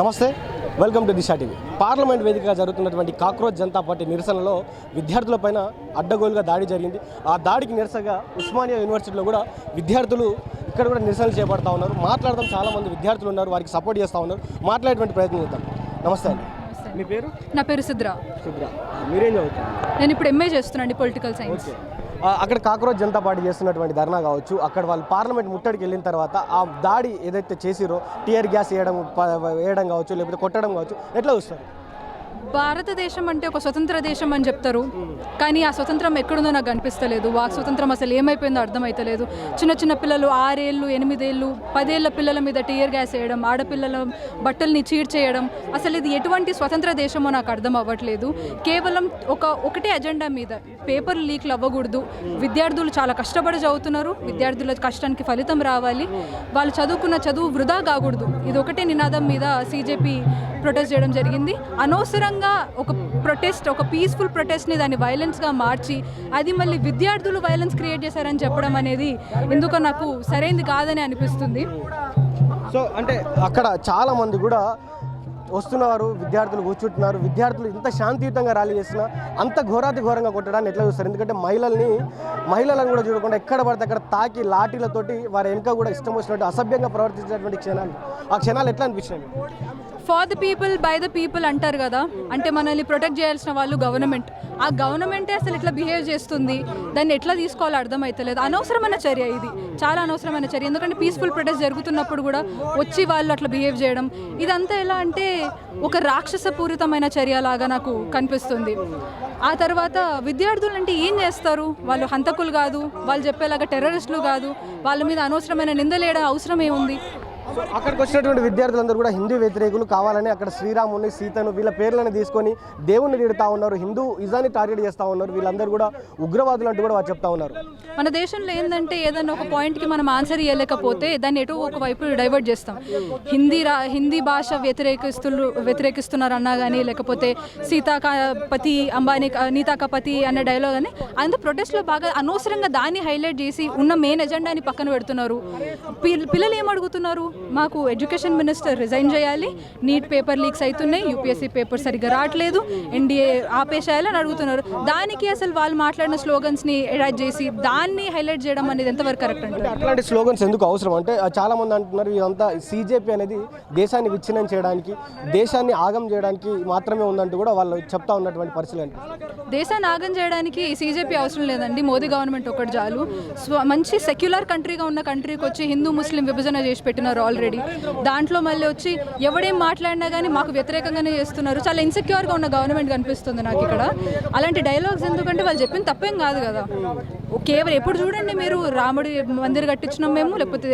నమస్తే, welcome to Disha TV. Parliament వేదికగా జరుగుతున్నటువంటి కాక్రోచ్ జనతా పార్టీ నిరసనలో విద్యార్థులపైన అడ్డగోలుగా దాడి జరిగింది. ఆ దాడికి నిరసనగా ఉస్మానియా యూనివర్సిటీలో కూడా విద్యార్థులు ఇక్కడ కూడా నిరసనలు చేపడతా ఉన్నారు. మాట్లాడడం చాలామంది విద్యార్థులు ఉన్నారు, వారికి సపోర్ట్ చేస్తూ ఉన్నారు. మాట్లాడేటువంటి ప్రయత్నం చేద్దాం. నమస్తే అండి, మీ పేరు? నా పేరు సుద్రా. మీరేం చదువుతారు? నేను ఇప్పుడు ఎంఏ చేస్తున్నాను పొలిటికల్ సైన్స్. అక్కడ కాక్రోచ్ జనతా పార్టీ చేస్తున్నటువంటి ధర్నా కావచ్చు, అక్కడ వాళ్ళు పార్లమెంట్ ముట్టడికి వెళ్ళిన తర్వాత ఆ దాడి ఏదైతే చేసిరో టియర్ గ్యాస్ వేయడం కావచ్చు, లేకపోతే కొట్టడం కావచ్చు, ఎట్లా చూస్తారు? భారతదేశం అంటే ఒక స్వతంత్ర దేశం అని చెప్తారు, కానీ ఆ స్వతంత్రం ఎక్కడుందో నాకు అనిపిస్తలేదు. ఆ స్వతంత్రం అసలు ఏమైపోయిందో అర్థమవుతలేదు. చిన్న చిన్న పిల్లలు 6 ఏళ్ళు 8 ఏళ్ళు 10 ఏళ్ళ పిల్లల మీద టియర్ గ్యాస్ వేయడం, ఆడపిల్లల బట్టల్ని చీడ్చేయడం, అసలు ఇది ఎటువంటి స్వతంత్ర దేశమో నాకు అర్థం అవ్వట్లేదు. కేవలం ఒకటే అజెండా మీద పేపర్ లీక్లు అవ్వకూడదు, విద్యార్థులు చాలా కష్టపడి చదువుతున్నారు, విద్యార్థుల కష్టానికి ఫలితం రావాలి, వాళ్ళు చదువుకున్న చదువు వృధా కాకూడదు, ఇది ఒకటే నినాదం మీద సిజేపీ ప్రొటెస్ట్ చేయడం జరిగింది. అనవసరంగా ఒక పీస్ఫుల్ ప్రొటెస్ట్ని దాన్ని వైలెన్స్గా మార్చి అది మళ్ళీ విద్యార్థులు వైలెన్స్ క్రియేట్ చేశారని చెప్పడం అనేది ఎందుకో నాకు సరైనది కాదని అనిపిస్తుంది. సో అంటే అక్కడ చాలామంది కూడా వస్తున్నారు, విద్యార్థులు కూర్చుంటున్నారు. విద్యార్థులు ఇంత శాంతియుతంగా ర్యాలీ చేసినా అంత ఘోరంగా కొట్టడాన్ని ఎట్లా చూస్తారు? ఎందుకంటే మహిళలను కూడా చూడకుండా ఎక్కడ పడితే అక్కడ తాకి లాఠీలతోటి వారి వెనుక కూడా ఇష్టం వచ్చినట్టు అసభ్యంగా ప్రవర్తించినటువంటి క్షణాలు, ఆ క్షణాలు ఎట్లా అనిపించినాయి? For the people by the people అంటారు కదా, అంటే మనల్ని ప్రొటెక్ట్ చేయాల్సిన వాళ్ళు గవర్నమెంట్. ఆ గవర్నమెంటే అసలు ఇట్లా బిహేవ్ చేస్తుంది, దాన్ని ఎట్లా తీసుకోవాలో అర్థమవుతలేదు. అనవసరమైన చర్య ఇది, చాలా అనవసరమైన చర్య. ఎందుకంటే పీస్ఫుల్ ప్రొటెస్ట్ జరుగుతున్నప్పుడు కూడా వచ్చి వాళ్ళు అట్లా బిహేవ్ చేయడం, ఇదంతా ఎలా అంటే ఒక రాక్షసపూరితమైన చర్యలాగా నాకు కనిపిస్తుంది. ఆ తర్వాత విద్యార్థులు అంటే ఏం చేస్తారు? వాళ్ళు హంతకులు కాదు, వాళ్ళు చెప్పేలాగా టెర్రరిస్టులు కాదు, వాళ్ళ మీద అనవసరమైన నిందలేయడం అవసరం ఏముంది? అక్కడికి వచ్చినటువంటి విద్యార్థులందరూ కూడా హిందూ వ్యతిరేకులు కావాలని అక్కడ శ్రీరాముని, సీతను, వీళ్ళ పేర్లను తీసుకొని దేవుణ్ణి తిడుతూ ఉన్నారు, హిందూ ఇజాన్ని టార్గెట్ చేస్తూ ఉన్నారు. వీళ్ళందరూ కూడా ఉగ్రవాదులు అంటూ కూడా చెప్తా ఉన్నారు. మన దేశంలో ఏంటంటే ఏదైనా ఒక పాయింట్కి మనం ఆన్సర్ ఇవ్వలేకపోతే దాన్ని ఎటు ఒకవైపు డైవర్ట్ చేస్తాం. హిందీ భాష వ్యతిరేకిస్తున్నారు అన్నా కానీ, లేకపోతే సీతాకాపతి అంబానీ నీతాకాపతి అన్న డైలాగ్ అని అంత ప్రొటెస్ట్లో బాగా అనవసరంగా దాన్ని హైలైట్ చేసి ఉన్న మెయిన్ ఎజెండాని పక్కన పెడుతున్నారు. పిల్లలు ఏమడుగుతున్నారు? మాకు ఎడ్యుకేషన్ మినిస్టర్ రిజైన్ చేయాలి, నీట్ పేపర్ లీక్స్ అవుతున్నాయి, యూపీఎస్సీ పేపర్ సరిగ్గా రావట్లేదు, ఎన్డీఏ ఆపేసేయాలని అడుగుతున్నారు. దానికి అసలు వాళ్ళు మాట్లాడిన స్లోగన్స్ని ఎడాట్ చేసి దాన్ని హైలైట్ చేయడం అనేది ఎంతవరకు కరెక్ట్ అంటే? అట్లాంటి స్లోగన్స్ ఎందుకు అవసరం అంటే చాలా మంది అంటున్నారు ఇదంతా సీజేపీ అనేది దేశాన్ని విచ్ఛిన్నం చేయడానికి, దేశాన్ని ఆగం చేయడానికి మాత్రమే ఉందంటూ కూడా వాళ్ళు చెప్తా ఉన్నటువంటి పరిస్థితులు. దేశాన్ని ఆగం చేయడానికి సీజేపీ అవసరం లేదండి, మోదీ గవర్నమెంట్ ఒకటి చాలు. మంచి సెక్యులర్ కంట్రీగా ఉన్న కంట్రీకి వచ్చి హిందూ ముస్లిం విభజన చేసి పెట్టినారు ఆల్రెడీ. దాంట్లో మళ్ళీ వచ్చి ఎవడేం మాట్లాడినా కానీ మాకు వ్యతిరేకంగానే చేస్తున్నారు. చాలా ఇన్సెక్యూర్గా ఉన్న గవర్నమెంట్ కనిపిస్తుంది నాకు ఇక్కడ. అలాంటి డైలాగ్స్ ఎందుకంటే వాళ్ళు చెప్పింది తప్పేం కాదు కదా. కేవలం ఎప్పుడు చూడండి మీరు రాముడి మందిర్ కట్టించినాం మేము, లేకపోతే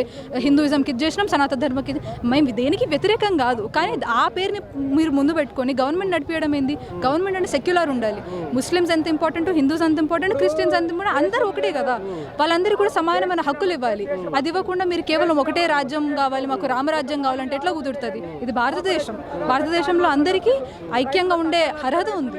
హిందూయిజంకి ఇది చేసినాం, సనాతన ధర్మకి మేము దేనికి వ్యతిరేకం కాదు. కానీ ఆ పేరుని మీరు ముందు పెట్టుకొని గవర్నమెంట్ నడిపించడం ఏంది? గవర్నమెంట్ అంటే సెక్యులర్ ఉండాలి. ముస్లిమ్స్ ఎంత ఇంపార్టెంట్, హిందూస్ ఎంత ఇంపార్టెంట్, క్రిస్టియన్స్ ఎంత ఇంపార్టెంట్, అందరూ ఒకటే కదా. వాళ్ళందరికీ కూడా సమానమైన హక్కులు ఇవ్వాలి. అది ఇవ్వకుండా మీరు కేవలం ఒకటే రాజ్యం కావాలి, మాకు రామరాజ్యం కావాలంటే ఎట్లా కుదురుతుంది? ఇది భారతదేశం. భారతదేశంలో అందరికీ ఐక్యంగా ఉండే అర్హత ఉంది.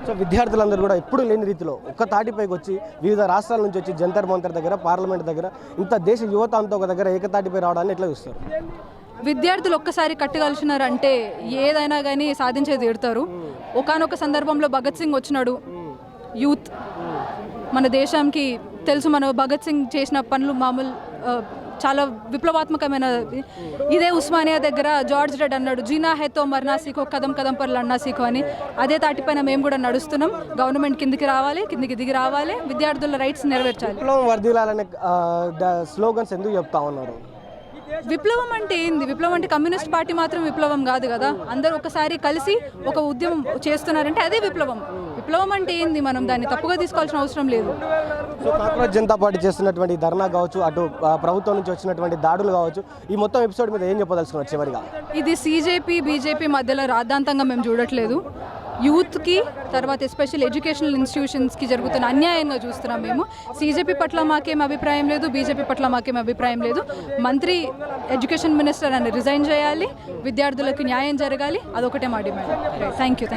సో విద్యార్థులందరూ కూడా ఎప్పుడు లేని రీతిలో ఒక్క తాటిపైకి వచ్చి వివిధ రాష్ట్రాల నుంచి వచ్చి జంతర్ మంతర్ దగ్గర, పార్లమెంట్ దగ్గర, ఇంత దేశ యువత అంతా ఒక దగ్గర ఏకతాటిపై రావడాన్ని ఎట్లా చూస్తారు? విద్యార్థులు ఒక్కసారి కట్టగలిసినారంటే ఏదైనా కానీ సాధించేది తీరుతారు. ఒకానొక సందర్భంలో భగత్ సింగ్ వచ్చినాడు. యూత్ మన దేశానికి తెలుసు, మన భగత్ సింగ్ చేసిన పనులు మామూలు చాలా విప్లవాత్మకమైన. ఇదే ఉస్మానియా దగ్గర జార్జ్ రెడ్ అన్నాడు, జీనా హైతో మర్నా సీఖో, కదం కదం పర్ లడ్నా సీఖో అని. అదే తాటిపైన మేము కూడా నడుస్తున్నాం. గవర్నమెంట్ కిందికి దిగి రావాలి, విద్యార్థుల రైట్స్ నెరవేర్చాలి. విప్లవం వర్ధిల్లాలనే స్లోగన్స్ ఎందుకు చెప్తా ఉన్నారు? విప్లవం అంటే ఏంది? విప్లవం అంటే కమ్యూనిస్ట్ పార్టీ మాత్రం విప్లవం కాదు కదా. అందరూ ఒకసారి కలిసి ఒక ఉద్యమం చేస్తున్నారంటే అదే విప్లవం. విప్లవం అంటే ఏంది? మనం దాన్ని తప్పుగా తీసుకోవాల్సిన అవసరం లేదు. సో కాక్రోచ్ జనతా పార్టీ చేస్తున్నటువంటి ధర్నా కావచ్చు, అటు ప్రభుత్వం నుంచి వచ్చినటువంటి దాడులు కావచ్చు, ఈ మొత్తం ఎపిసోడ్ మీద ఏం చెప్పదలుచుకున్నారు చివరిగా? ఇది సీజేపీ బీజేపీ మధ్యలో రాద్ధాంతంగా మేము చూడట్లేదు. యూత్కి, తర్వాత ఎస్పెషల్ ఎడ్యుకేషనల్ ఇన్స్టిట్యూషన్స్కి జరుగుతున్న అన్యాయంగా చూస్తున్నాం మేము. సీజేపీ పట్ల మాకేం అభిప్రాయం లేదు, బీజేపీ పట్ల మాకేం అభిప్రాయం లేదు. మంత్రి ఎడ్యుకేషన్ మినిస్టర్ అని రిజైన్ చేయాలి, విద్యార్థులకు న్యాయం జరగాలి, అదొకటే మా డిమాండ్. Thank you.